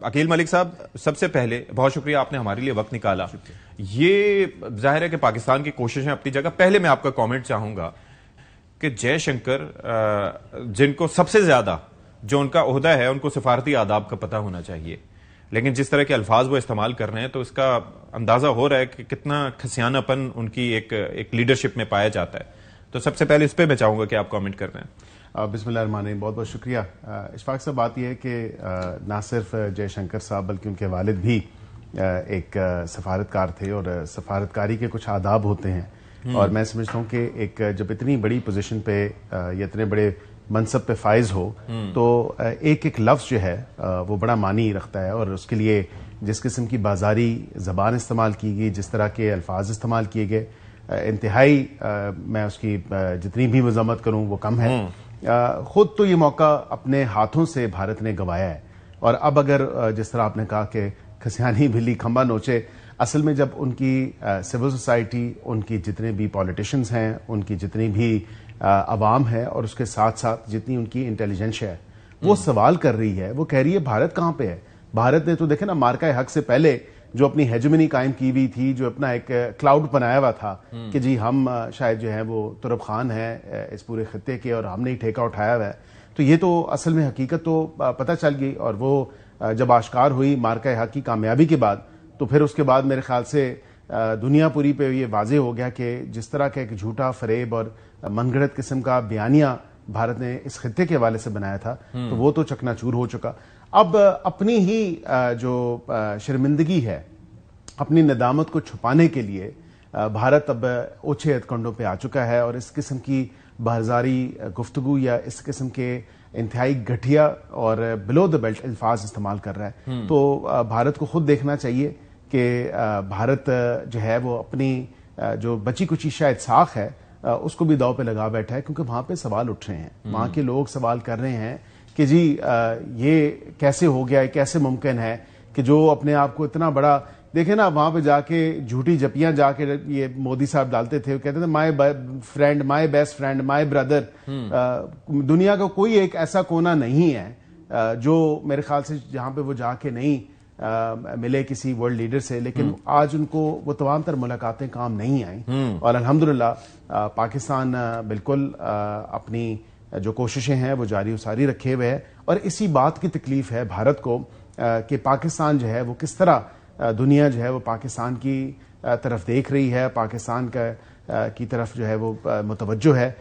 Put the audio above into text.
عقیل ملک صاحب، سب سے پہلے بہت شکریہ، آپ نے ہمارے لیے وقت نکالا. یہ ظاہر ہے کہ پاکستان کی کوششیں اپنی جگہ. پہلے میں آپ کا کامنٹ چاہوں گا کہ جے شنکر جن کو سب سے زیادہ جو ان کا عہدہ ہے ان کو سفارتی آداب کا پتہ ہونا چاہیے، لیکن جس طرح کے الفاظ وہ استعمال کر رہے ہیں تو اس کا اندازہ ہو رہا ہے کہ کتنا کھسیانہ پن ان کی ایک لیڈرشپ میں پایا جاتا ہے. تو سب سے پہلے اس پہ میں چاہوں گا کہ آپ کامنٹ کر رہے ہیں. بسم اللہ الرحمن الرحیم. بہت بہت شکریہ. اشفاق صاحب، بات یہ ہے کہ نہ صرف جے شنکر صاحب بلکہ ان کے والد بھی ایک سفارتکار تھے، اور سفارتکاری کے کچھ آداب ہوتے ہیں. اور میں سمجھتا ہوں کہ ایک جب اتنی بڑی پوزیشن پہ یا اتنے بڑے منصب پہ فائز ہو تو ایک ایک لفظ جو ہے وہ بڑا معنی رکھتا ہے، اور اس کے لیے جس قسم کی بازاری زبان استعمال کی گئی، جس طرح کے الفاظ استعمال کیے گئے، انتہائی میں اس کی جتنی بھی مذمت کروں وہ کم ہے. خود تو یہ موقع اپنے ہاتھوں سے بھارت نے گنوایا ہے، اور اب اگر جس طرح آپ نے کہا کہ کھسیانی بلی کھمبا نوچے، اصل میں جب ان کی سول سوسائٹی، ان کی جتنے بھی پولیٹیشنز ہیں، ان کی جتنی بھی عوام ہے، اور اس کے ساتھ ساتھ جتنی ان کی انٹیلیجنس ہے، وہ سوال کر رہی ہے، وہ کہہ رہی ہے بھارت کہاں پہ ہے. بھارت نے تو دیکھیں نا، مارکہ حق سے پہلے جو اپنی ہیجمنی قائم کی ہوئی تھی، جو اپنا ایک کلاؤڈ بنایا ہوا تھا کہ جی ہم شاید جو ہے وہ ترب خان ہے اس پورے خطے کے، اور ہم نے ہی ٹھیکہ اٹھایا ہوا ہے. تو یہ تو اصل میں حقیقت تو پتہ چل گئی، اور وہ جب آشکار ہوئی مارکہ حق کی کامیابی کے بعد، تو پھر اس کے بعد میرے خیال سے دنیا پوری پہ یہ واضح ہو گیا کہ جس طرح کا ایک جھوٹا فریب اور من گھڑت قسم کا بیانیہ بھارت نے اس خطے کے حوالے سے بنایا تھا، تو وہ تو چکنا چور ہو چکا. اب اپنی ہی جو شرمندگی ہے، اپنی ندامت کو چھپانے کے لیے بھارت اب اوچھے ہتھکنڈوں پہ آ چکا ہے، اور اس قسم کی بازاری گفتگو یا اس قسم کے انتہائی گھٹیا اور بلو دا بیلٹ الفاظ استعمال کر رہا ہے. تو بھارت کو خود دیکھنا چاہیے کہ بھارت جو ہے وہ اپنی جو بچی کچی شاید ساکھ ہے اس کو بھی داؤ پہ لگا بیٹھا ہے، کیونکہ وہاں پہ سوال اٹھ رہے ہیں. وہاں کے لوگ سوال کر رہے ہیں کہ جی یہ کیسے ہو گیا ہے، کیسے ممکن ہے کہ جو اپنے آپ کو اتنا بڑا، دیکھیں نا وہاں پہ جا کے جھوٹی جپیاں جا کے یہ مودی صاحب ڈالتے تھے، وہ کہتے تھے my friend, my best friend, my brother. دنیا کا کوئی ایک ایسا کونا نہیں ہے جو میرے خیال سے جہاں پہ وہ جا کے نہیں ملے کسی ورلڈ لیڈر سے، لیکن آج ان کو وہ تمام تر ملاقاتیں کام نہیں آئیں. اور الحمدللہ پاکستان بالکل اپنی جو کوششیں ہیں وہ جاری و ساری رکھے ہوئے ہے، اور اسی بات کی تکلیف ہے بھارت کو کہ پاکستان جو ہے وہ کس طرح دنیا جو ہے وہ پاکستان کی طرف دیکھ رہی ہے، پاکستان کی طرف جو ہے وہ متوجہ ہے.